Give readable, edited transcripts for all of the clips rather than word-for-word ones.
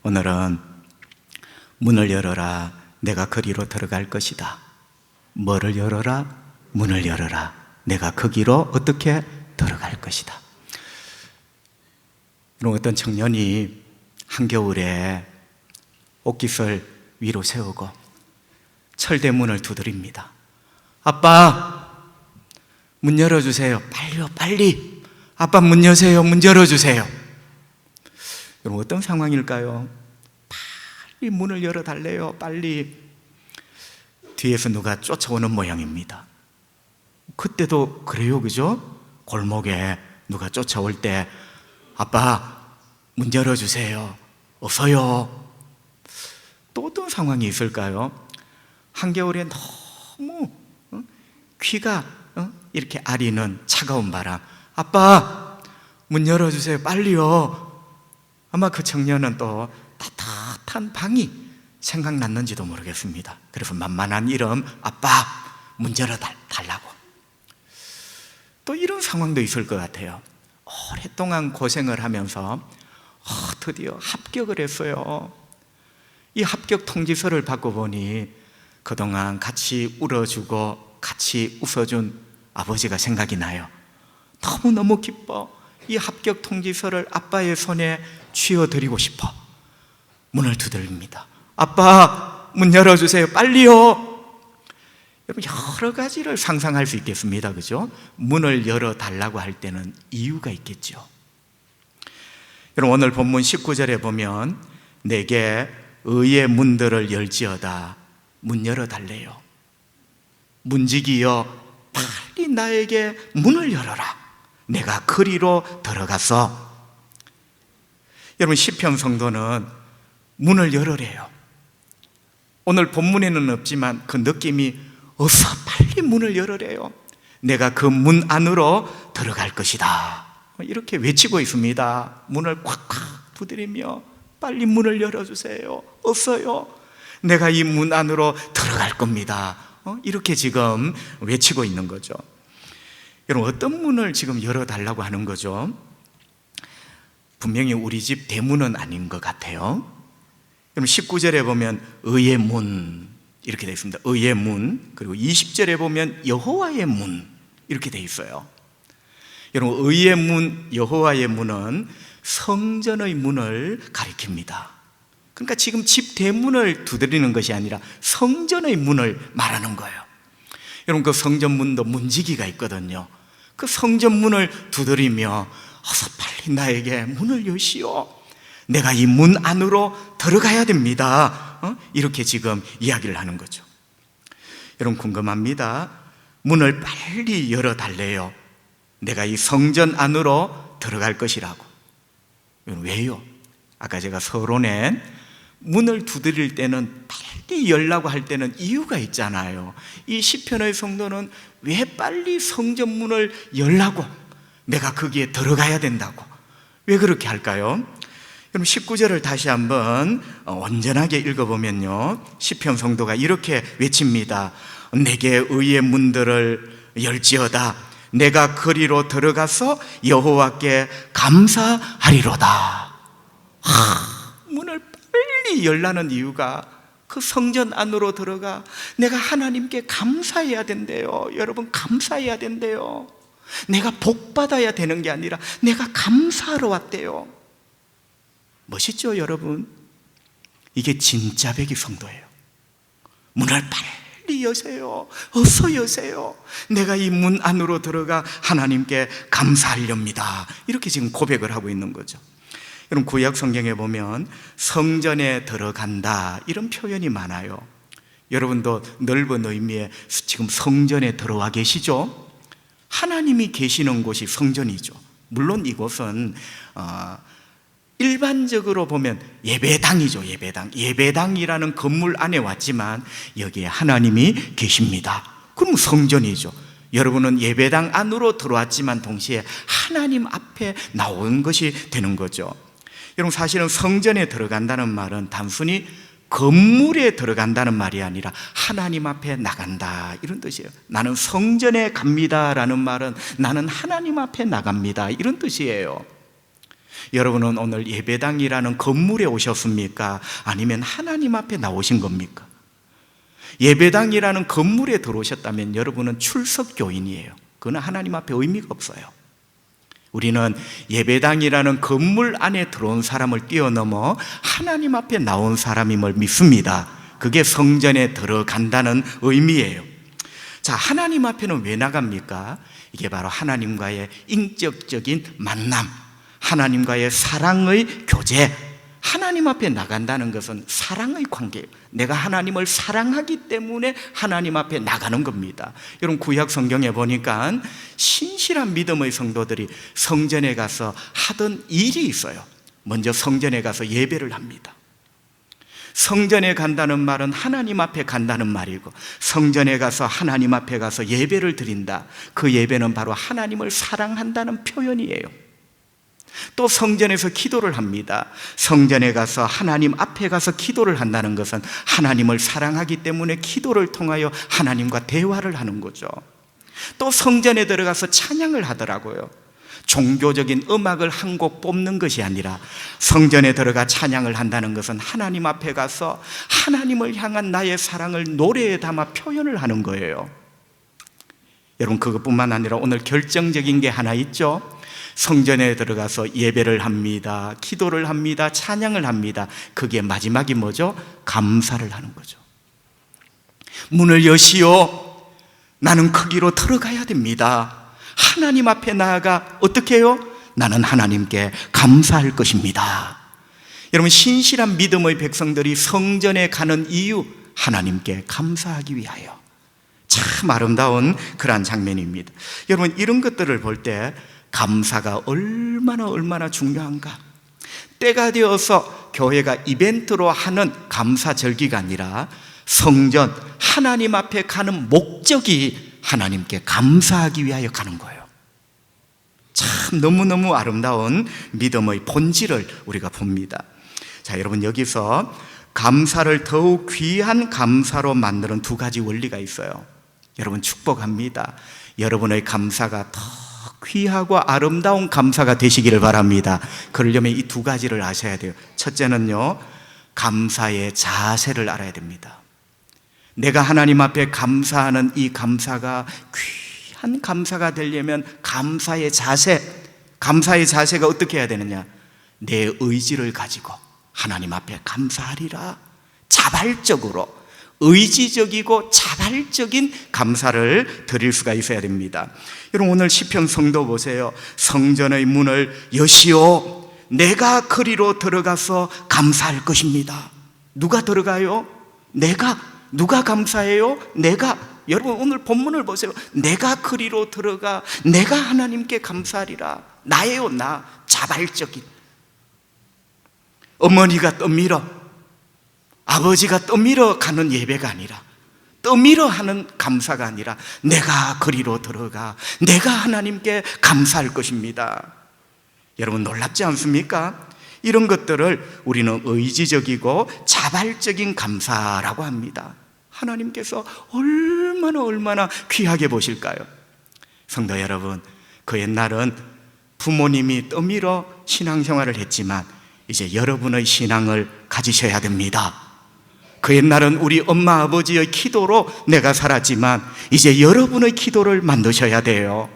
오늘은 문을 열어라, 내가 거리로 들어갈 것이다. 뭐를 열어라? 문을 열어라, 내가 거기로 어떻게 들어갈 것이다. 이런 어떤 청년이 한겨울에 옷깃을 위로 세우고 철대문을 두드립니다. 아빠, 문 열어주세요. 빨리요, 빨리. 아빠, 문 여세요. 문 열어주세요. 여러분, 어떤 상황일까요? 빨리 문을 열어달래요. 빨리. 뒤에서 누가 쫓아오는 모양입니다. 그때도 그래요, 그죠? 골목에 누가 쫓아올 때 아빠, 문 열어주세요. 어서요. 또 어떤 상황이 있을까요? 한겨울에 너무 귀가 이렇게 아리는 차가운 바람. 아빠, 문 열어주세요. 빨리요. 아마 그 청년은 또 따뜻한 방이 생각났는지도 모르겠습니다. 그래서 만만한 이름, 아빠, 문 열어달라고. 또 이런 상황도 있을 것 같아요. 오랫동안 고생을 하면서 드디어 합격을 했어요. 이 합격 통지서를 받고 보니 그동안 같이 울어주고 같이 웃어준 아버지가 생각이 나요. 너무너무 기뻐. 이 합격 통지서를 아빠의 손에 쥐어드리고 싶어. 문을 두드립니다. 아빠, 문 열어주세요. 빨리요. 여러분, 여러 가지를 상상할 수 있겠습니다. 그죠? 문을 열어달라고 할 때는 이유가 있겠죠. 여러분, 오늘 본문 19절에 보면 내게 의의 문들을 열지어다. 문 열어달래요. 문지기여, 빨리 나에게 문을 열어라. 내가 거리로 들어가서. 여러분, 시편 성도는 문을 열으래요. 오늘 본문에는 없지만 그 느낌이 어서 빨리 문을 열으래요. 내가 그 문 안으로 들어갈 것이다. 이렇게 외치고 있습니다. 문을 콱콱 두드리며 빨리 문을 열어주세요. 어서요. 내가 이 문 안으로 들어갈 겁니다. 이렇게 지금 외치고 있는 거죠. 여러분, 어떤 문을 지금 열어달라고 하는 거죠? 분명히 우리 집 대문은 아닌 것 같아요. 여러분, 19절에 보면 의의 문 이렇게 되어 있습니다. 의의 문. 그리고 20절에 보면 여호와의 문 이렇게 되어 있어요. 여러분, 의의 문, 여호와의 문은 성전의 문을 가리킵니다. 그러니까 지금 집 대문을 두드리는 것이 아니라 성전의 문을 말하는 거예요. 여러분, 그 성전 문도 문지기가 있거든요. 그 성전 문을 두드리며 어서 빨리 나에게 문을 여시오. 내가 이 문 안으로 들어가야 됩니다. 이렇게 지금 이야기를 하는 거죠. 여러분, 궁금합니다. 문을 빨리 열어달래요. 내가 이 성전 안으로 들어갈 것이라고. 왜요? 아까 제가 서론에 문을 두드릴 때는 빨리 열라고 할 때는 이유가 있잖아요. 이 시편의 성도는 왜 빨리 성전 문을 열라고, 내가 거기에 들어가야 된다고, 왜 그렇게 할까요? 그럼 19절을 다시 한번 온전하게 읽어보면요, 시편 성도가 이렇게 외칩니다. 내게 의의 문들을 열지어다. 내가 거리로 들어가서 여호와께 감사하리로다. 문을 빨리 열라는 이유가 그 성전 안으로 들어가 내가 하나님께 감사해야 된대요. 여러분, 감사해야 된대요. 내가 복 받아야 되는 게 아니라 내가 감사하러 왔대요. 멋있죠, 여러분? 이게 진짜 백이 성도예요. 문을 빨리 여세요. 어서 여세요. 내가 이 문 안으로 들어가 하나님께 감사하렵니다. 이렇게 지금 고백을 하고 있는 거죠. 여러분, 구약 성경에 보면 성전에 들어간다 이런 표현이 많아요. 여러분도 넓은 의미의 지금 성전에 들어와 계시죠? 하나님이 계시는 곳이 성전이죠. 물론 이곳은 일반적으로 보면 예배당이죠. 예배당이라는 건물 안에 왔지만 여기에 하나님이 계십니다. 그럼 성전이죠. 여러분은 예배당 안으로 들어왔지만 동시에 하나님 앞에 나온 것이 되는 거죠. 여러분, 사실은 성전에 들어간다는 말은 단순히 건물에 들어간다는 말이 아니라 하나님 앞에 나간다 이런 뜻이에요. 나는 성전에 갑니다라는 말은 나는 하나님 앞에 나갑니다 이런 뜻이에요. 여러분은 오늘 예배당이라는 건물에 오셨습니까? 아니면 하나님 앞에 나오신 겁니까? 예배당이라는 건물에 들어오셨다면 여러분은 출석교인이에요. 그건 하나님 앞에 의미가 없어요. 우리는 예배당이라는 건물 안에 들어온 사람을 뛰어넘어 하나님 앞에 나온 사람임을 믿습니다. 그게 성전에 들어간다는 의미예요. 자, 하나님 앞에는 왜 나갑니까? 이게 바로 하나님과의 인격적인 만남, 하나님과의 사랑의 교제. 하나님 앞에 나간다는 것은 사랑의 관계예요. 내가 하나님을 사랑하기 때문에 하나님 앞에 나가는 겁니다. 여러분, 구약 성경에 보니까 신실한 믿음의 성도들이 성전에 가서 하던 일이 있어요. 먼저 성전에 가서 예배를 합니다. 성전에 간다는 말은 하나님 앞에 간다는 말이고, 성전에 가서 하나님 앞에 가서 예배를 드린다. 그 예배는 바로 하나님을 사랑한다는 표현이에요. 또 성전에서 기도를 합니다. 성전에 가서 하나님 앞에 가서 기도를 한다는 것은 하나님을 사랑하기 때문에 기도를 통하여 하나님과 대화를 하는 거죠. 또 성전에 들어가서 찬양을 하더라고요. 종교적인 음악을 한 곡 뽑는 것이 아니라 성전에 들어가 찬양을 한다는 것은 하나님 앞에 가서 하나님을 향한 나의 사랑을 노래에 담아 표현을 하는 거예요. 여러분, 그것뿐만 아니라 오늘 결정적인 게 하나 있죠. 성전에 들어가서 예배를 합니다. 기도를 합니다. 찬양을 합니다. 그게 마지막이 뭐죠? 감사를 하는 거죠. 문을 여시오. 나는 거기로 들어가야 됩니다. 하나님 앞에 나아가 어떻게 해요? 나는 하나님께 감사할 것입니다. 여러분, 신실한 믿음의 백성들이 성전에 가는 이유, 하나님께 감사하기 위하여. 참 아름다운 그러한 장면입니다. 여러분, 이런 것들을 볼 때 감사가 얼마나 중요한가. 때가 되어서 교회가 이벤트로 하는 감사절기가 아니라 성전, 하나님 앞에 가는 목적이 하나님께 감사하기 위하여 가는 거예요. 참 너무너무 아름다운 믿음의 본질을 우리가 봅니다. 자, 여러분, 여기서 감사를 더욱 귀한 감사로 만드는 두 가지 원리가 있어요. 여러분, 축복합니다. 여러분의 감사가 더 귀하고 아름다운 감사가 되시기를 바랍니다. 그러려면 이 두 가지를 아셔야 돼요. 첫째는요, 감사의 자세를 알아야 됩니다. 내가 하나님 앞에 감사하는 이 감사가 귀한 감사가 되려면 감사의 자세가 어떻게 해야 되느냐? 내 의지를 가지고 하나님 앞에 감사하리라. 자발적으로, 의지적이고 자발적인 감사를 드릴 수가 있어야 됩니다. 여러분, 오늘 시편 성도 보세요. 성전의 문을 여시오. 내가 그리로 들어가서 감사할 것입니다. 누가 들어가요? 내가. 누가 감사해요? 내가. 여러분, 오늘 본문을 보세요. 내가 그리로 들어가 내가 하나님께 감사하리라. 나예요, 나. 자발적인. 어머니가 떠밀어, 아버지가 떠밀어 가는 예배가 아니라, 떠밀어 하는 감사가 아니라 내가 그리로 들어가 내가 하나님께 감사할 것입니다. 여러분, 놀랍지 않습니까? 이런 것들을 우리는 의지적이고 자발적인 감사라고 합니다. 하나님께서 얼마나 귀하게 보실까요? 성도 여러분, 그 옛날은 부모님이 떠밀어 신앙생활을 했지만 이제 여러분의 신앙을 가지셔야 됩니다. 그 옛날은 우리 엄마 아버지의 기도로 내가 살았지만 이제 여러분의 기도를 만드셔야 돼요.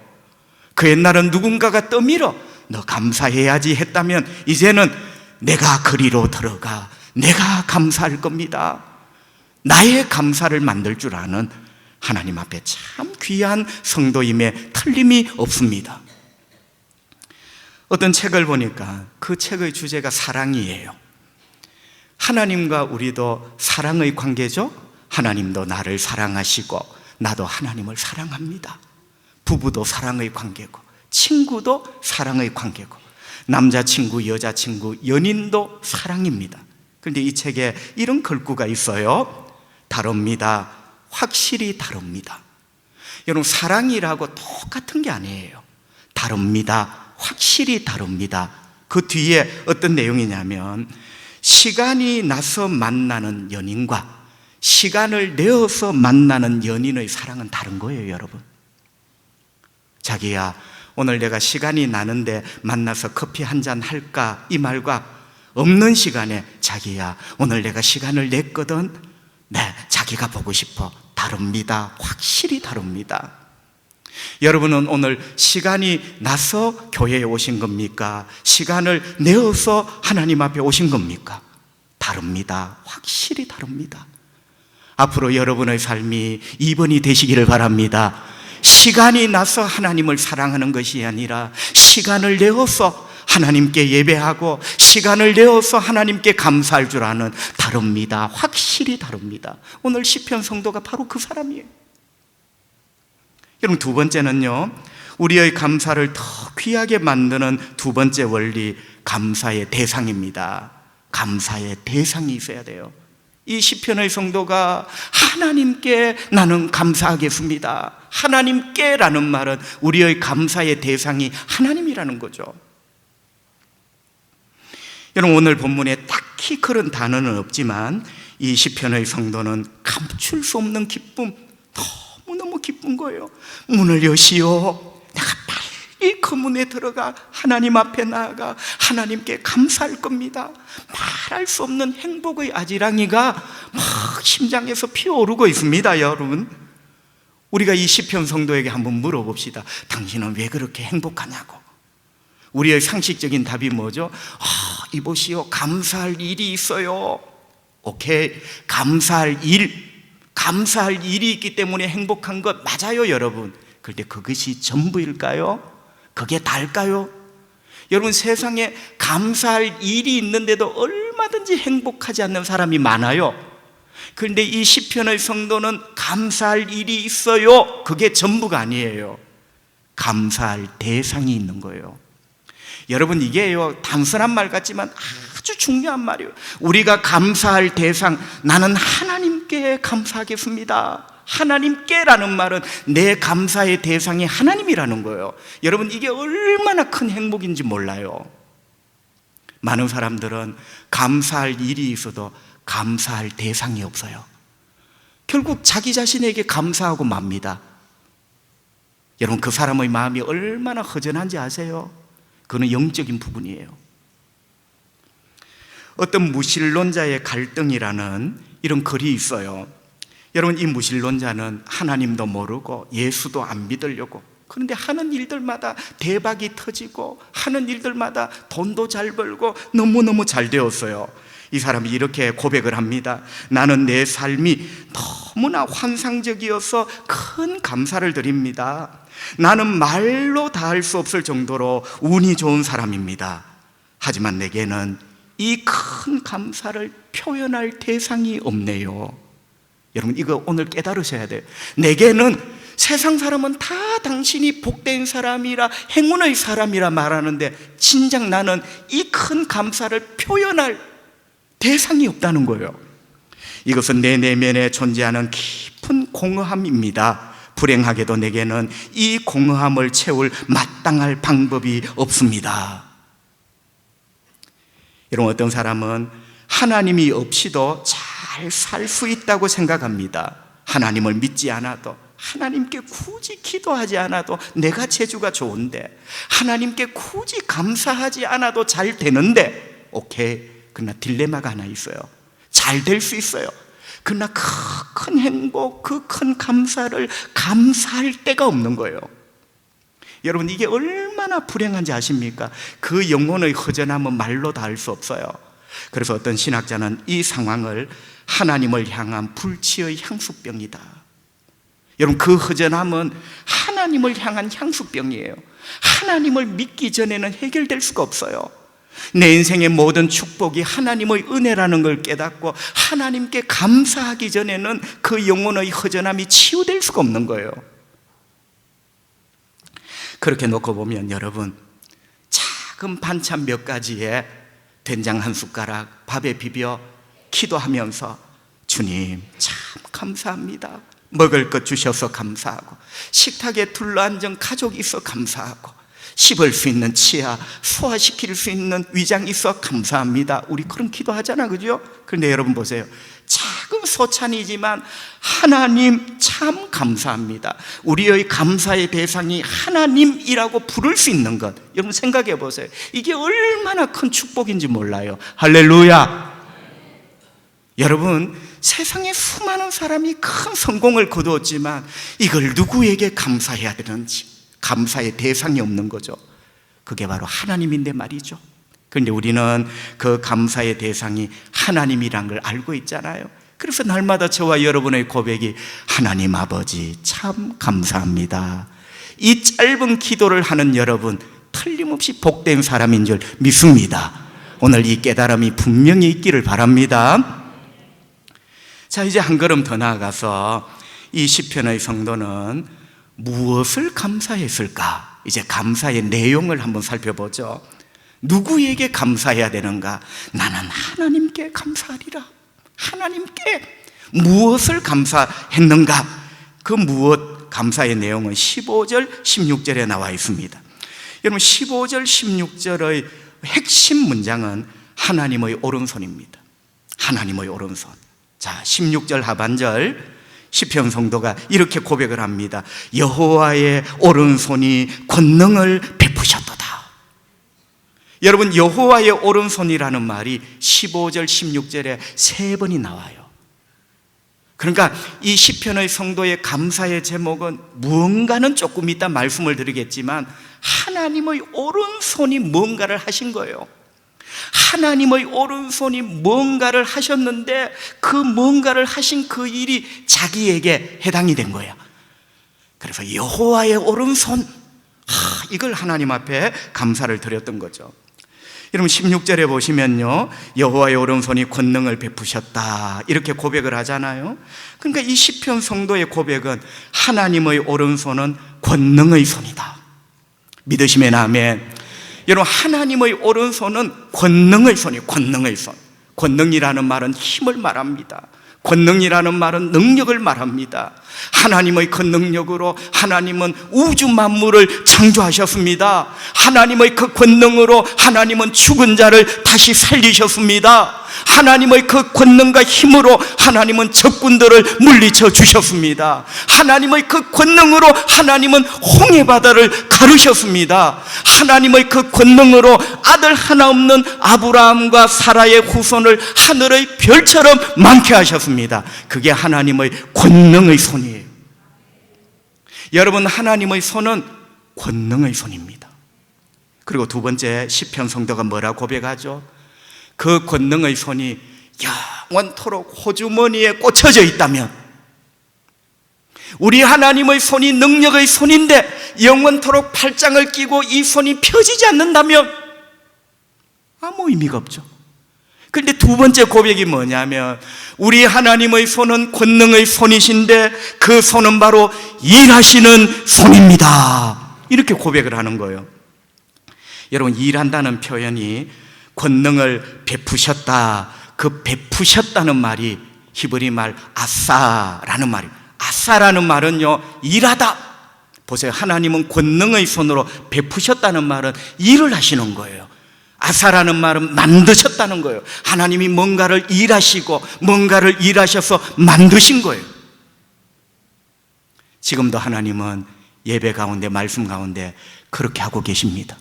그 옛날은 누군가가 떠밀어 너 감사해야지 했다면 이제는 내가 그리로 들어가 내가 감사할 겁니다. 나의 감사를 만들 줄 아는 하나님 앞에 참 귀한 성도임에 틀림이 없습니다. 어떤 책을 보니까 그 책의 주제가 사랑이에요. 하나님과 우리도 사랑의 관계죠. 하나님도 나를 사랑하시고 나도 하나님을 사랑합니다. 부부도 사랑의 관계고 친구도 사랑의 관계고 남자친구, 여자친구, 연인도 사랑입니다. 그런데 이 책에 이런 글귀가 있어요. 다릅니다. 확실히 다릅니다. 여러분, 사랑이라고 똑같은 게 아니에요. 다릅니다. 확실히 다릅니다. 그 뒤에 어떤 내용이냐면 시간이 나서 만나는 연인과 시간을 내어서 만나는 연인의 사랑은 다른 거예요. 여러분, 자기야 오늘 내가 시간이 나는데 만나서 커피 한 잔 할까? 이 말과 없는 시간에 자기야 오늘 내가 시간을 냈거든. 네, 자기가 보고 싶어. 다릅니다. 확실히 다릅니다. 여러분은 오늘 시간이 나서 교회에 오신 겁니까? 시간을 내어서 하나님 앞에 오신 겁니까? 다릅니다. 확실히 다릅니다. 앞으로 여러분의 삶이 2번이 되시기를 바랍니다. 시간이 나서 하나님을 사랑하는 것이 아니라 시간을 내어서 하나님께 예배하고 시간을 내어서 하나님께 감사할 줄 아는, 다릅니다. 확실히 다릅니다. 오늘 시편 성도가 바로 그 사람이에요. 여러분, 두 번째는요, 우리의 감사를 더 귀하게 만드는 두 번째 원리, 감사의 대상입니다. 감사의 대상이 있어야 돼요. 이 시편의 성도가 하나님께 나는 감사하겠습니다. 하나님께라는 말은 우리의 감사의 대상이 하나님이라는 거죠. 여러분, 오늘 본문에 딱히 그런 단어는 없지만 이 시편의 성도는 감출 수 없는 기쁨, 너무너무 기쁜 거예요. 문을 여시오. 내가 빨리 그 문에 들어가 하나님 앞에 나아가 하나님께 감사할 겁니다. 말할 수 없는 행복의 아지랑이가 막 심장에서 피어오르고 있습니다. 여러분, 우리가 이 시편 성도에게 한번 물어봅시다. 당신은 왜 그렇게 행복하냐고. 우리의 상식적인 답이 뭐죠? 이보시오, 감사할 일이 있어요. 오케이, 감사할 일이 있기 때문에 행복한 것 맞아요, 여러분. 그런데 그것이 전부일까요? 그게 다일까요? 여러분, 세상에 감사할 일이 있는데도 얼마든지 행복하지 않는 사람이 많아요. 그런데 이 시편의 성도는 감사할 일이 있어요. 그게 전부가 아니에요. 감사할 대상이 있는 거예요. 여러분, 이게요, 단순한 말 같지만 아주 중요한 말이에요. 우리가 감사할 대상, 나는 하나님께 감사하겠습니다. 하나님께라는 말은 내 감사의 대상이 하나님이라는 거예요. 여러분, 이게 얼마나 큰 행복인지 몰라요. 많은 사람들은 감사할 일이 있어도 감사할 대상이 없어요. 결국 자기 자신에게 감사하고 맙니다. 여러분, 그 사람의 마음이 얼마나 허전한지 아세요? 그건 영적인 부분이에요. 어떤 무신론자의 갈등이라는 이런 글이 있어요. 여러분, 이 무신론자는 하나님도 모르고 예수도 안 믿으려고, 그런데 하는 일들마다 대박이 터지고 하는 일들마다 돈도 잘 벌고 너무너무 잘 되었어요. 이 사람이 이렇게 고백을 합니다. 나는 내 삶이 너무나 환상적이어서 큰 감사를 드립니다. 나는 말로 다 할 수 없을 정도로 운이 좋은 사람입니다. 하지만 내게는 이 큰 감사를 표현할 대상이 없네요. 여러분, 이거 오늘 깨달으셔야 돼요. 내게는, 세상 사람은 다 당신이 복된 사람이라 행운의 사람이라 말하는데 진작 나는 이 큰 감사를 표현할 대상이 없다는 거예요. 이것은 내 내면에 존재하는 깊은 공허함입니다. 불행하게도 내게는 이 공허함을 채울 마땅할 방법이 없습니다. 여러분, 어떤 사람은 하나님이 없이도 잘 살 수 있다고 생각합니다. 하나님을 믿지 않아도, 하나님께 굳이 기도하지 않아도 내가 재주가 좋은데, 하나님께 굳이 감사하지 않아도 잘 되는데, 오케이, 그러나 딜레마가 하나 있어요. 잘 될 수 있어요. 그러나 그 큰 행복, 그 큰 감사를 감사할 데가 없는 거예요. 여러분, 이게 얼마나 불행한지 아십니까? 그 영혼의 허전함은 말로 다 할 수 없어요. 그래서 어떤 신학자는 이 상황을 하나님을 향한 불치의 향수병이다. 여러분, 그 허전함은 하나님을 향한 향수병이에요. 하나님을 믿기 전에는 해결될 수가 없어요. 내 인생의 모든 축복이 하나님의 은혜라는 걸 깨닫고 하나님께 감사하기 전에는 그 영혼의 허전함이 치유될 수가 없는 거예요. 그렇게 놓고 보면 여러분, 작은 반찬 몇 가지에 된장 한 숟가락 밥에 비벼 기도하면서 주님 참 감사합니다. 먹을 것 주셔서 감사하고, 식탁에 둘러앉은 가족이 있어 감사하고, 씹을 수 있는 치아, 소화시킬 수 있는 위장이 있어 감사합니다. 우리 그런 기도하잖아, 그죠? 그런데 여러분 보세요. 작은 소찬이지만 하나님 참 감사합니다. 우리의 감사의 대상이 하나님이라고 부를 수 있는 것, 여러분 생각해 보세요. 이게 얼마나 큰 축복인지 몰라요. 할렐루야. 여러분, 세상에 수많은 사람이 큰 성공을 거두었지만 이걸 누구에게 감사해야 되는지 감사의 대상이 없는 거죠. 그게 바로 하나님인데 말이죠. 그런데 우리는 그 감사의 대상이 하나님이란 걸 알고 있잖아요. 그래서 날마다 저와 여러분의 고백이 하나님 아버지 참 감사합니다. 이 짧은 기도를 하는 여러분 틀림없이 복된 사람인 줄 믿습니다. 오늘 이 깨달음이 분명히 있기를 바랍니다. 자, 이제 한 걸음 더 나아가서 이 시편의 성도는 무엇을 감사했을까? 이제 감사의 내용을 한번 살펴보죠. 누구에게 감사해야 되는가? 나는 하나님께 감사하리라. 하나님께 무엇을 감사했는가? 그 무엇 감사의 내용은 15절, 16절에 나와 있습니다. 여러분 15절, 16절의 핵심 문장은 하나님의 오른손입니다. 하나님의 오른손. 자, 16절 하반절 시편 성도가 이렇게 고백을 합니다. 여호와의 오른손이 권능을 베푸셨도다. 여러분, 여호와의 오른손이라는 말이 15절, 16절에 3번이 나와요. 그러니까 이 시편의 성도의 감사의 제목은 무언가는 조금 이따 말씀을 드리겠지만 하나님의 오른손이 뭔가를 하신 거예요. 하나님의 오른손이 뭔가를 하셨는데 그 뭔가를 하신 그 일이 자기에게 해당이 된 거예요. 그래서 여호와의 오른손, 이걸 하나님 앞에 감사를 드렸던 거죠. 여러분 16절에 보시면요, 여호와의 오른손이 권능을 베푸셨다 이렇게 고백을 하잖아요. 그러니까 이 시편 성도의 고백은 하나님의 오른손은 권능의 손이다. 믿으시면 아멘. 여러분, 하나님의 오른손은 권능의 손이에요. 권능의 손. 권능이라는 말은 힘을 말합니다. 권능이라는 말은 능력을 말합니다. 하나님의 그 능력으로 하나님은 우주 만물을 창조하셨습니다. 하나님의 그 권능으로 하나님은 죽은 자를 다시 살리셨습니다. 하나님의 그 권능과 힘으로 하나님은 적군들을 물리쳐 주셨습니다. 하나님의 그 권능으로 하나님은 홍해바다를 가르셨습니다. 하나님의 그 권능으로 아들 하나 없는 아브라함과 사라의 후손을 하늘의 별처럼 많게 하셨습니다. 그게 하나님의 권능의 손이에요. 여러분, 하나님의 손은 권능의 손입니다. 그리고 두 번째, 시편 성도가 뭐라 고백하죠? 그 권능의 손이 영원토록 호주머니에 꽂혀져 있다면, 우리 하나님의 손이 능력의 손인데 영원토록 팔짱을 끼고 이 손이 펴지지 않는다면 아무 의미가 없죠. 그런데 두 번째 고백이 뭐냐면, 우리 하나님의 손은 권능의 손이신데 그 손은 바로 일하시는 손입니다. 이렇게 고백을 하는 거예요. 여러분, 일한다는 표현이 권능을 베푸셨다, 그 베푸셨다는 말이 히브리 말 아사라는 말이에요. 아사라는 말은요, 일하다. 보세요, 하나님은 권능의 손으로 베푸셨다는 말은 일을 하시는 거예요. 아사라는 말은 만드셨다는 거예요. 하나님이 뭔가를 일하시고 뭔가를 일하셔서 만드신 거예요. 지금도 하나님은 예배 가운데, 말씀 가운데 그렇게 하고 계십니다.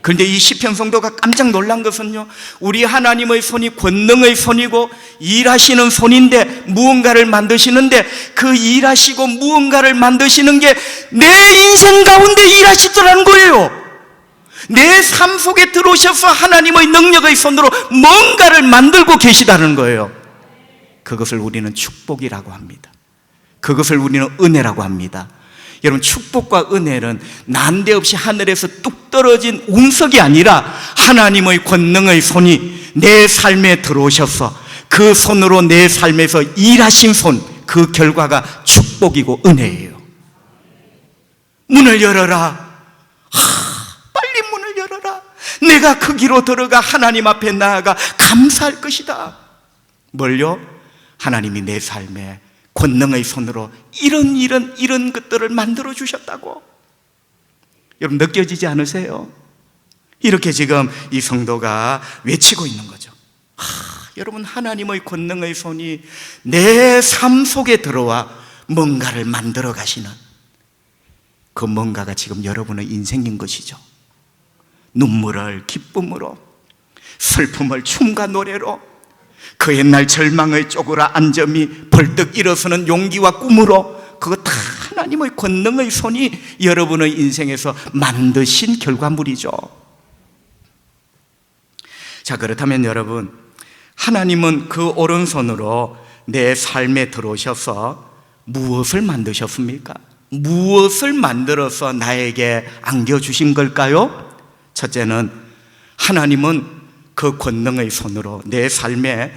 그런데 이 시편 성도가 깜짝 놀란 것은요, 우리 하나님의 손이 권능의 손이고 일하시는 손인데 무언가를 만드시는데, 그 일하시고 무언가를 만드시는 게 내 인생 가운데 일하시더라는 거예요. 내 삶 속에 들어오셔서 하나님의 능력의 손으로 뭔가를 만들고 계시다는 거예요. 그것을 우리는 축복이라고 합니다. 그것을 우리는 은혜라고 합니다. 여러분, 축복과 은혜는 난데없이 하늘에서 뚝 떨어진 운석이 아니라 하나님의 권능의 손이 내 삶에 들어오셔서 그 손으로 내 삶에서 일하신 손, 그 결과가 축복이고 은혜예요. 문을 열어라. 빨리 문을 열어라. 내가 그 길로 들어가 하나님 앞에 나아가 감사할 것이다. 뭘요? 하나님이 내 삶에 권능의 손으로 이런 것들을 만들어 주셨다고. 여러분 느껴지지 않으세요? 이렇게 지금 이 성도가 외치고 있는 거죠. 여러분, 하나님의 권능의 손이 내 삶 속에 들어와 뭔가를 만들어 가시는 그 뭔가가 지금 여러분의 인생인 것이죠. 눈물을 기쁨으로, 슬픔을 춤과 노래로, 그 옛날 절망의 쪼그라 앉음이 벌떡 일어서는 용기와 꿈으로, 그거 다 하나님의 권능의 손이 여러분의 인생에서 만드신 결과물이죠. 자, 그렇다면 여러분, 하나님은 그 오른손으로 내 삶에 들어오셔서 무엇을 만드셨습니까? 무엇을 만들어서 나에게 안겨주신 걸까요? 첫째는 하나님은 그 권능의 손으로 내 삶에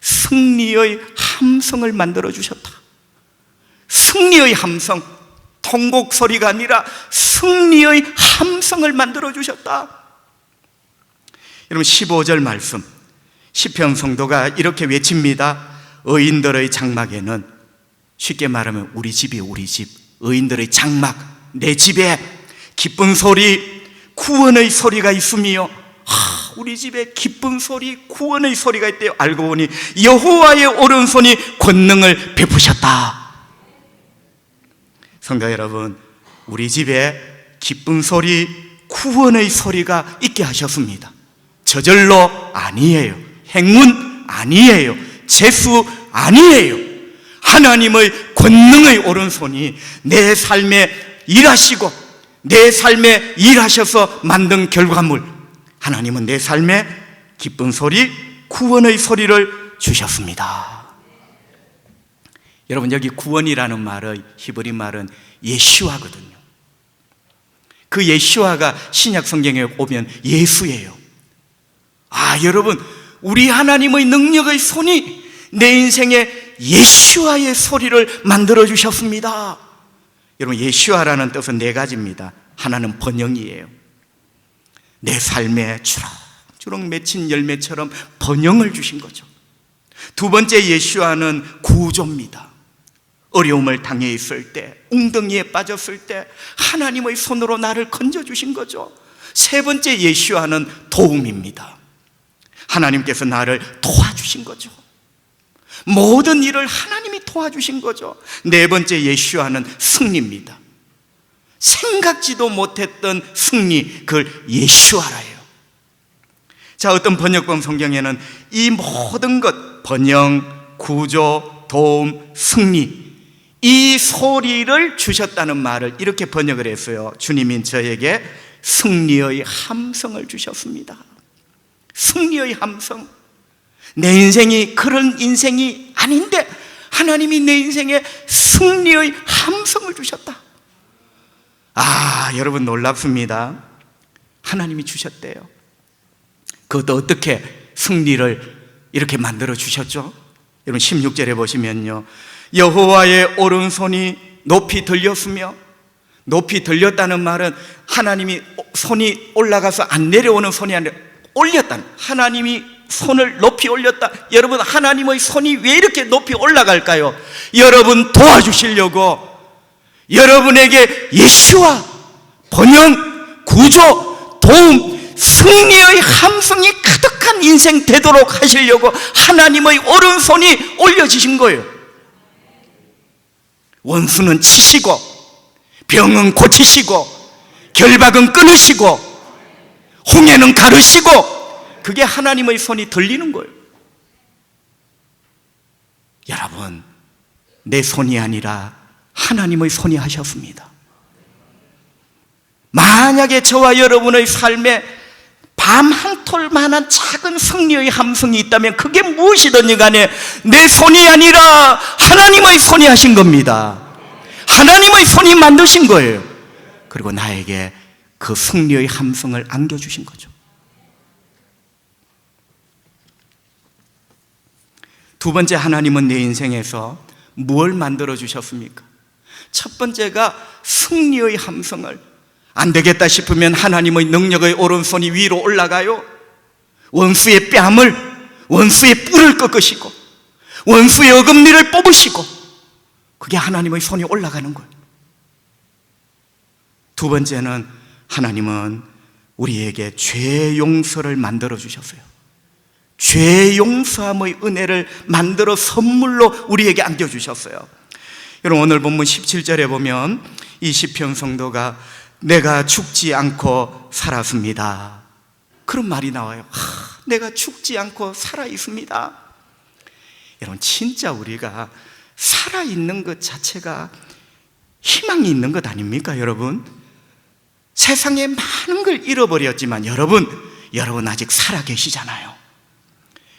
승리의 함성을 만들어주셨다. 승리의 함성, 통곡 소리가 아니라 승리의 함성을 만들어주셨다. 여러분, 15절 말씀, 시편 성도가 이렇게 외칩니다. 의인들의 장막에는, 쉽게 말하면 우리 집이 우리 집, 의인들의 장막, 내 집에 기쁜 소리, 구원의 소리가 있으며, 우리 집에 기쁜 소리, 구원의 소리가 있대요. 알고 보니 여호와의 오른손이 권능을 베푸셨다. 성도 여러분, 우리 집에 기쁜 소리, 구원의 소리가 있게 하셨습니다. 저절로 아니에요. 행운 아니에요. 재수 아니에요. 하나님의 권능의 오른손이 내 삶에 일하시고 내 삶에 일하셔서 만든 결과물, 하나님은 내 삶에 기쁜 소리, 구원의 소리를 주셨습니다. 여러분, 여기 구원이라는 말의 히브리 말은 예슈아거든요. 그 예슈아가 신약 성경에 오면 예수예요. 여러분, 우리 하나님의 능력의 손이 내 인생에 예슈아의 소리를 만들어 주셨습니다. 여러분, 예슈아라는 뜻은 네 가지입니다. 하나는 번영이에요. 내 삶에 주렁주렁 맺힌 열매처럼 번영을 주신 거죠. 두 번째 예슈아는 구조입니다. 어려움을 당해 있을 때, 웅덩이에 빠졌을 때 하나님의 손으로 나를 건져주신 거죠. 세 번째 예슈아는 도움입니다. 하나님께서 나를 도와주신 거죠. 모든 일을 하나님이 도와주신 거죠. 네 번째 예슈아는 승리입니다. 생각지도 못했던 승리, 그걸 예슈아라예요. 자, 어떤 번역본 성경에는 이 모든 것, 번영, 구조, 도움, 승리, 이 소리를 주셨다는 말을 이렇게 번역을 했어요. 주님이 저에게 승리의 함성을 주셨습니다. 승리의 함성. 내 인생이 그런 인생이 아닌데 하나님이 내 인생에 승리의 함성을 주셨다. 여러분, 놀랍습니다. 하나님이 주셨대요. 그것도 어떻게 승리를 이렇게 만들어 주셨죠? 여러분, 16절에 보시면요, 여호와의 오른손이 높이 들렸으며, 높이 들렸다는 말은 하나님이 손이 올라가서 안 내려오는 손이 아니라 올렸다는, 하나님이 손을 높이 올렸다. 여러분, 하나님의 손이 왜 이렇게 높이 올라갈까요? 여러분 도와주시려고, 여러분에게 예수와 번영, 구조, 도움, 승리의 함성이 가득한 인생 되도록 하시려고 하나님의 오른손이 올려지신 거예요. 원수는 치시고, 병은 고치시고, 결박은 끊으시고, 홍해는 가르시고, 그게 하나님의 손이 들리는 거예요. 여러분, 내 손이 아니라 하나님의 손이 하셨습니다. 만약에 저와 여러분의 삶에 밤 한 톨만한 작은 승리의 함성이 있다면 그게 무엇이든지 간에 내 손이 아니라 하나님의 손이 하신 겁니다. 하나님의 손이 만드신 거예요. 그리고 나에게 그 승리의 함성을 안겨주신 거죠. 두 번째, 하나님은 내 인생에서 무엇을 만들어 주셨습니까? 첫 번째가 승리의 함성을, 안 되겠다 싶으면 하나님의 능력의 오른손이 위로 올라가요. 원수의 뺨을, 원수의 뿔을 꺾으시고, 원수의 어금니를 뽑으시고, 그게 하나님의 손이 올라가는 거예요. 두 번째는 하나님은 우리에게 죄 용서를 만들어 주셨어요. 죄 용서함의 은혜를 만들어 선물로 우리에게 안겨주셨어요. 여러분, 오늘 본문 17절에 보면 이 시편 성도가 내가 죽지 않고 살았습니다, 그런 말이 나와요. 내가 죽지 않고 살아있습니다. 여러분, 진짜 우리가 살아있는 것 자체가 희망이 있는 것 아닙니까? 여러분, 세상에 많은 걸 잃어버렸지만 여러분 아직 살아계시잖아요.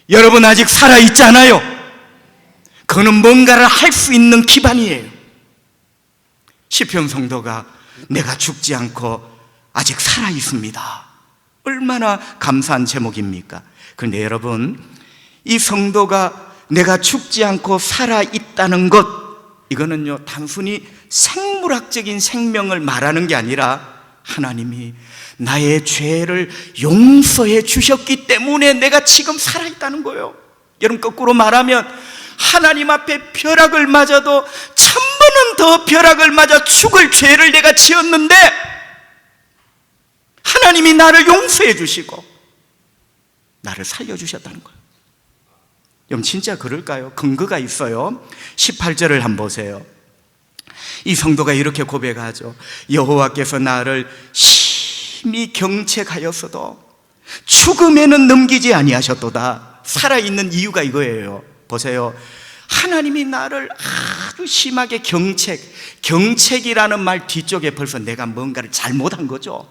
여러분 아직 살아있잖아요. 그거는 뭔가를 할 수 있는 기반이에요. 시편 성도가 내가 죽지 않고 아직 살아있습니다, 얼마나 감사한 제목입니까? 그런데 여러분, 이 성도가 내가 죽지 않고 살아있다는 것, 이거는요 단순히 생물학적인 생명을 말하는 게 아니라 하나님이 나의 죄를 용서해 주셨기 때문에 내가 지금 살아있다는 거예요. 여러분, 거꾸로 말하면 하나님 앞에 벼락을 맞아도 1000번은 더 벼락을 맞아 죽을 죄를 내가 지었는데 하나님이 나를 용서해 주시고 나를 살려주셨다는 거예요. 여러분, 진짜 그럴까요? 근거가 있어요. 18절을 한번 보세요. 이 성도가 이렇게 고백하죠. 여호와께서 나를 심히 경책하였어도 죽음에는 넘기지 아니하셨도다. 살아있는 이유가 이거예요. 보세요. 하나님이 나를 아주 심하게 경책이라는 말 뒤쪽에 벌써 내가 뭔가를 잘못한 거죠.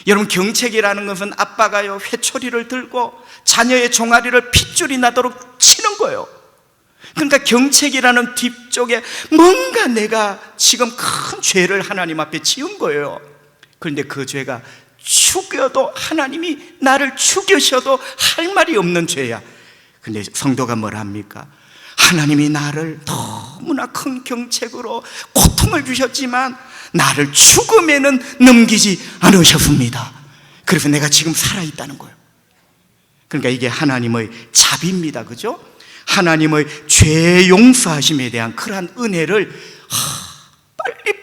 여러분, 경책이라는 것은 아빠가요 회초리를 들고 자녀의 종아리를 핏줄이 나도록 치는 거예요. 그러니까 경책이라는 뒤쪽에 뭔가 내가 지금 큰 죄를 하나님 앞에 지은 거예요. 그런데 그 죄가 죽여도 하나님이 나를 죽이셔도 할 말이 없는 죄야. 근데 성도가 뭘 합니까? 하나님이 나를 너무나 큰 경책으로 고통을 주셨지만 나를 죽음에는 넘기지 않으셨습니다. 그래서 내가 지금 살아있다는 거예요. 그러니까 이게 하나님의 자비입니다. 그죠? 하나님의 죄 용서하심에 대한 그러한 은혜를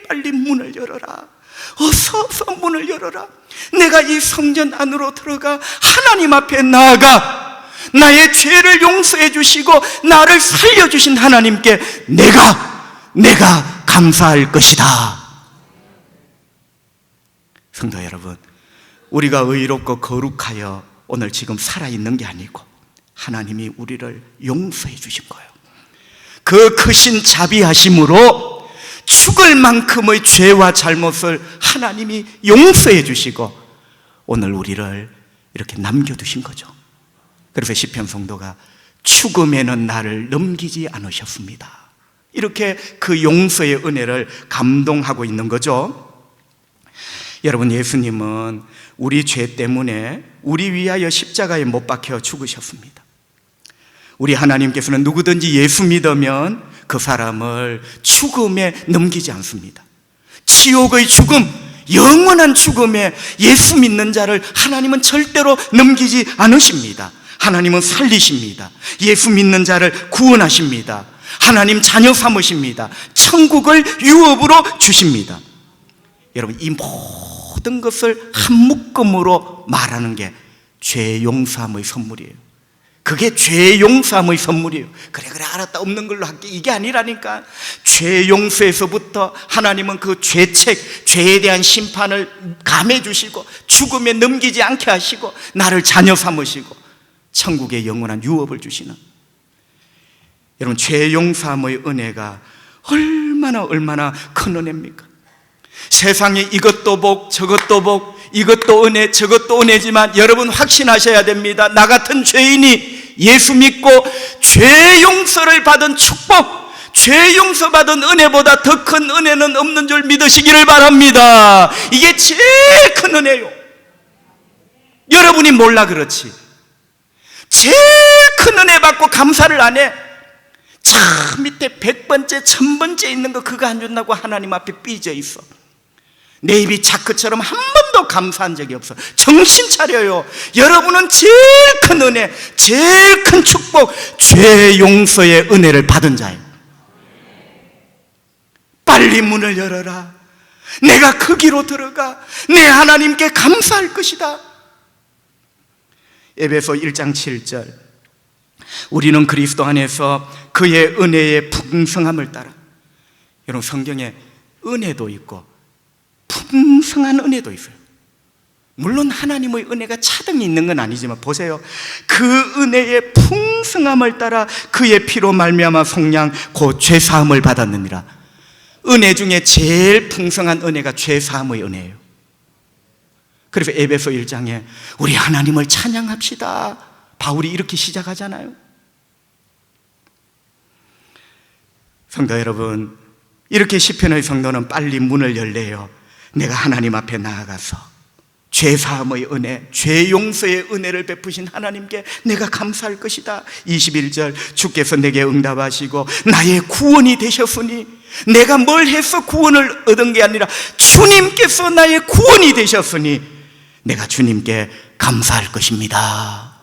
빨리 문을 열어라, 어서 문을 열어라. 내가 이 성전 안으로 들어가 하나님 앞에 나아가 나의 죄를 용서해 주시고 나를 살려주신 하나님께 내가 감사할 것이다. 성도 여러분, 우리가 의롭고 거룩하여 오늘 지금 살아있는 게 아니고 하나님이 우리를 용서해 주신 거예요. 그 크신 자비하심으로 죽을 만큼의 죄와 잘못을 하나님이 용서해 주시고 오늘 우리를 이렇게 남겨두신 거죠. 그래서 시편 성도가 죽음에는 나를 넘기지 않으셨습니다, 이렇게 그 용서의 은혜를 감동하고 있는 거죠. 여러분, 예수님은 우리 죄 때문에 우리 위하여 십자가에 못 박혀 죽으셨습니다. 우리 하나님께서는 누구든지 예수 믿으면 그 사람을 죽음에 넘기지 않습니다. 지옥의 죽음, 영원한 죽음에 예수 믿는 자를 하나님은 절대로 넘기지 않으십니다. 하나님은 살리십니다. 예수 믿는 자를 구원하십니다. 하나님 자녀 삼으십니다. 천국을 유업으로 주십니다. 여러분, 이 모든 것을 한 묶음으로 말하는 게 죄 용서함의 선물이에요. 그게 죄 용서함의 선물이에요. 그래 알았다, 없는 걸로 할게, 이게 아니라니까. 죄 용서에서부터 하나님은 그 죄책, 죄에 대한 심판을 감해 주시고 죽음에 넘기지 않게 하시고 나를 자녀 삼으시고 천국의 영원한 유업을 주시는, 여러분, 죄 용서함의 은혜가 얼마나 큰 은혜입니까? 세상에 이것도 복 저것도 복, 이것도 은혜 저것도 은혜지만 여러분 확신하셔야 됩니다. 나 같은 죄인이 예수 믿고 죄 용서를 받은 축복, 죄 용서받은 은혜보다 더 큰 은혜는 없는 줄 믿으시기를 바랍니다. 이게 제일 큰 은혜요. 여러분이 몰라 그렇지, 제일 큰 은혜 받고 감사를 안 해. 저 밑에 100번째 1000번째 있는 거 그거 안 준다고 하나님 앞에 삐져 있어. 내 입이 자크처럼 한 번도 감사한 적이 없어. 정신 차려요. 여러분은 제일 큰 은혜, 제일 큰 축복, 죄 용서의 은혜를 받은 자예요. 빨리 문을 열어라. 내가 거기로 들어가 내 하나님께 감사할 것이다. 에베소 1장 7절, 우리는 그리스도 안에서 그의 은혜의 풍성함을 따라. 여러분, 성경에 은혜도 있고 풍성한 은혜도 있어요. 물론 하나님의 은혜가 차등이 있는 건 아니지만 보세요. 그 은혜의 풍성함을 따라 그의 피로 말미암아 속량 곧 죄사함을 받았느니라. 은혜 중에 제일 풍성한 은혜가 죄사함의 은혜예요. 그래서 에베소 1장에 우리 하나님을 찬양합시다, 바울이 이렇게 시작하잖아요. 성도 여러분, 이렇게 시편의 성도는 빨리 문을 열래요. 내가 하나님 앞에 나아가서 죄사함의 은혜, 죄 용서의 은혜를 베푸신 하나님께 내가 감사할 것이다. 21절, 주께서 내게 응답하시고 나의 구원이 되셨으니, 내가 뭘 해서 구원을 얻은 게 아니라 주님께서 나의 구원이 되셨으니 내가 주님께 감사할 것입니다.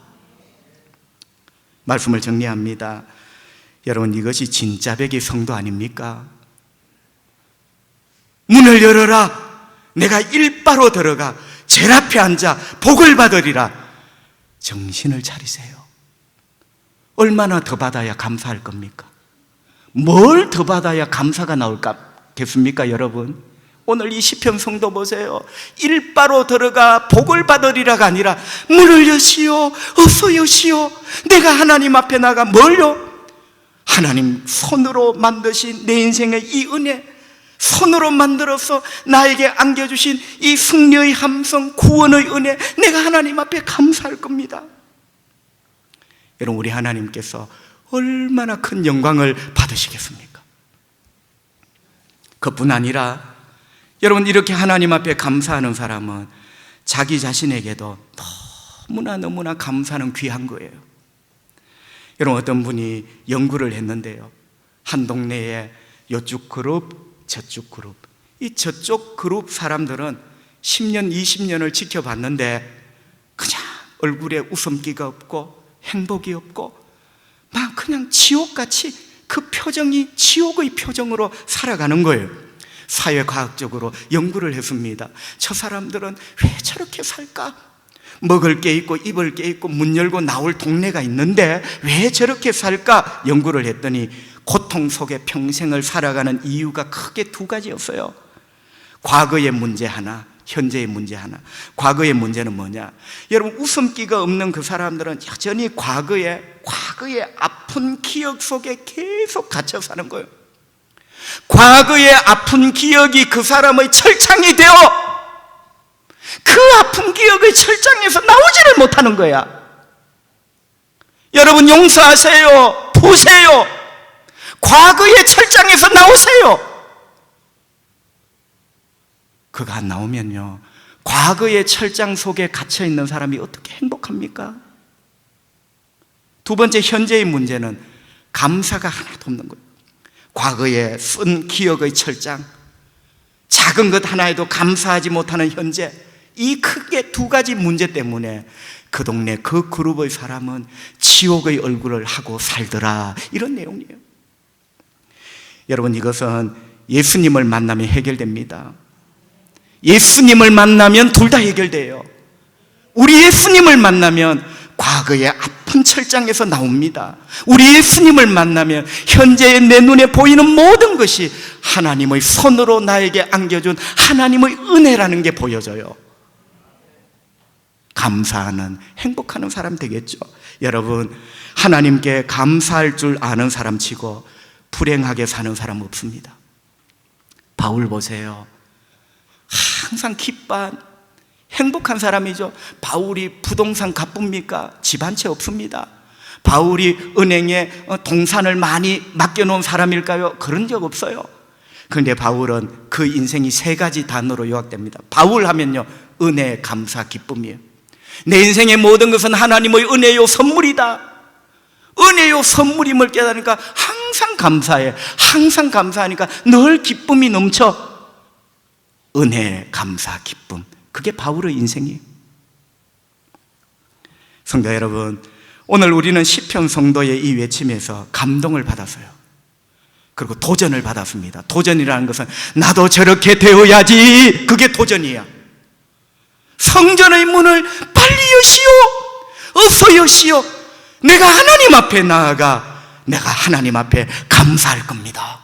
말씀을 정리합니다. 여러분, 이것이 진짜 백의 성도 아닙니까? 문을 열어라, 내가 일바로 들어가 제 앞에 앉아 복을 받으리라. 정신을 차리세요. 얼마나 더 받아야 감사할 겁니까? 뭘 더 받아야 감사가 나올겠습니까? 여러분, 오늘 이 시편 성도 보세요. 일바로 들어가 복을 받으리라가 아니라 문을 여시오, 어서 여시오. 내가 하나님 앞에 나가 뭘요? 하나님 손으로 만드신 내 인생의 이 은혜, 손으로 만들어서 나에게 안겨주신 이 승리의 함성, 구원의 은혜, 내가 하나님 앞에 감사할 겁니다. 여러분, 우리 하나님께서 얼마나 큰 영광을 받으시겠습니까? 그뿐 아니라 여러분, 이렇게 하나님 앞에 감사하는 사람은 자기 자신에게도 너무나 감사는 귀한 거예요. 여러분, 어떤 분이 연구를 했는데요, 한 동네에 요쪽 그룹, 저쪽 그룹, 이 저쪽 그룹 사람들은 10년, 20년을 지켜봤는데 그냥 얼굴에 웃음기가 없고 행복이 없고 막 그냥 지옥같이, 그 표정이 지옥의 표정으로 살아가는 거예요. 사회과학적으로 연구를 했습니다. 저 사람들은 왜 저렇게 살까? 먹을 게 있고 입을 게 있고 문 열고 나올 동네가 있는데 왜 저렇게 살까? 연구를 했더니 고통 속에 평생을 살아가는 이유가 크게 두 가지였어요. 과거의 문제 하나, 현재의 문제 하나. 과거의 문제는 뭐냐? 여러분, 웃음기가 없는 그 사람들은 여전히 과거의 아픈 기억 속에 계속 갇혀 사는 거예요. 과거의 아픈 기억이 그 사람의 철창이 되어 그 아픈 기억의 철장에서 나오지를 못하는 거야. 여러분, 용서하세요. 보세요. 과거의 철장에서 나오세요. 그가 안 나오면요, 과거의 철장 속에 갇혀있는 사람이 어떻게 행복합니까? 두 번째, 현재의 문제는 감사가 하나도 없는 거예요. 과거에 쓴 기억의 철장, 작은 것 하나에도 감사하지 못하는 현재, 이 크게 두 가지 문제 때문에 그 동네 그 그룹의 사람은 지옥의 얼굴을 하고 살더라, 이런 내용이에요. 여러분, 이것은 예수님을 만나면 해결됩니다. 예수님을 만나면 둘 다 해결돼요. 우리 예수님을 만나면 과거의 아픈 철장에서 나옵니다. 우리 예수님을 만나면 현재의 내 눈에 보이는 모든 것이 하나님의 손으로 나에게 안겨준 하나님의 은혜라는 게 보여져요. 감사하는, 행복하는 사람 되겠죠. 여러분, 하나님께 감사할 줄 아는 사람 치고 불행하게 사는 사람 없습니다. 바울 보세요. 항상 기뻐한, 행복한 사람이죠. 바울이 부동산 가쁩니까? 집 한 채 없습니다. 바울이 은행에 동산을 많이 맡겨놓은 사람일까요? 그런 적 없어요. 그런데 바울은 그 인생이 세 가지 단어로 요약됩니다. 바울 하면요, 은혜, 감사, 기쁨이에요. 내 인생의 모든 것은 하나님의 은혜요 선물이다. 은혜요 선물임을 깨달으니까 항상 감사해. 항상 감사하니까 늘 기쁨이 넘쳐. 은혜, 감사, 기쁨, 그게 바울의 인생이에요. 성도 여러분, 오늘 우리는 시편 성도의 이 외침에서 감동을 받았어요. 그리고 도전을 받았습니다. 도전이라는 것은 나도 저렇게 되어야지, 그게 도전이야. 성전의 문을 빨리 여시오, 어서 여시오. 내가 하나님 앞에 나아가 내가 하나님 앞에 감사할 겁니다.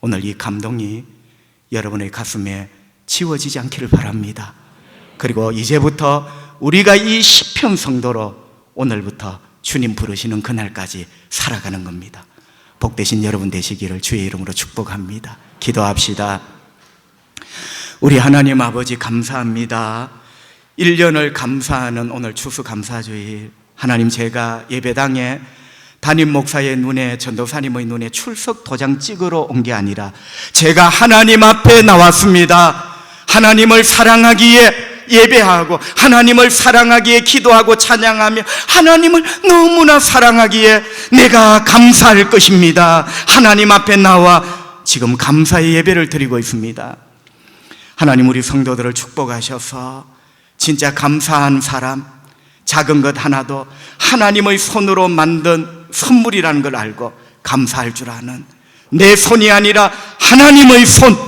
오늘 이 감동이 여러분의 가슴에 지워지지 않기를 바랍니다. 그리고 이제부터 우리가 이 시편 성도로 오늘부터 주님 부르시는 그날까지 살아가는 겁니다. 복되신 여러분 되시기를 주의 이름으로 축복합니다. 기도합시다. 우리 하나님 아버지 감사합니다. 1년을 감사하는 오늘 추수감사주일, 하나님, 제가 예배당에 담임 목사의 눈에, 전도사님의 눈에 출석 도장 찍으러 온 게 아니라 제가 하나님 앞에 나왔습니다. 하나님을 사랑하기에 예배하고, 하나님을 사랑하기에 기도하고 찬양하며, 하나님을 너무나 사랑하기에 내가 감사할 것입니다. 하나님 앞에 나와 지금 감사의 예배를 드리고 있습니다. 하나님, 우리 성도들을 축복하셔서 진짜 감사한 사람, 작은 것 하나도 하나님의 손으로 만든 선물이라는 걸 알고 감사할 줄 아는, 내 손이 아니라 하나님의 손,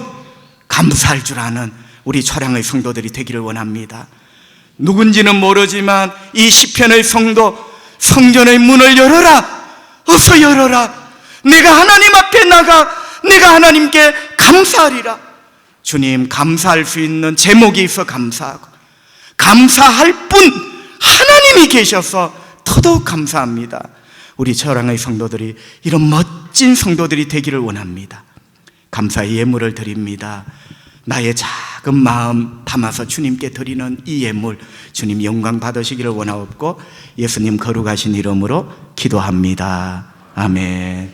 감사할 줄 아는 우리 초량의 성도들이 되기를 원합니다. 누군지는 모르지만 이 시편의 성도, 성전의 문을 열어라, 어서 열어라. 내가 하나님 앞에 나가 내가 하나님께 감사하리라. 주님, 감사할 수 있는 제목이 있어 감사하고, 감사할 분 하나님이 계셔서 더더욱 감사합니다. 우리 초량의 성도들이 이런 멋진 성도들이 되기를 원합니다. 감사의 예물을 드립니다. 나의 작은 마음 담아서 주님께 드리는 이 예물, 주님 영광 받으시기를 원하옵고 예수님 거룩하신 이름으로 기도합니다. 아멘.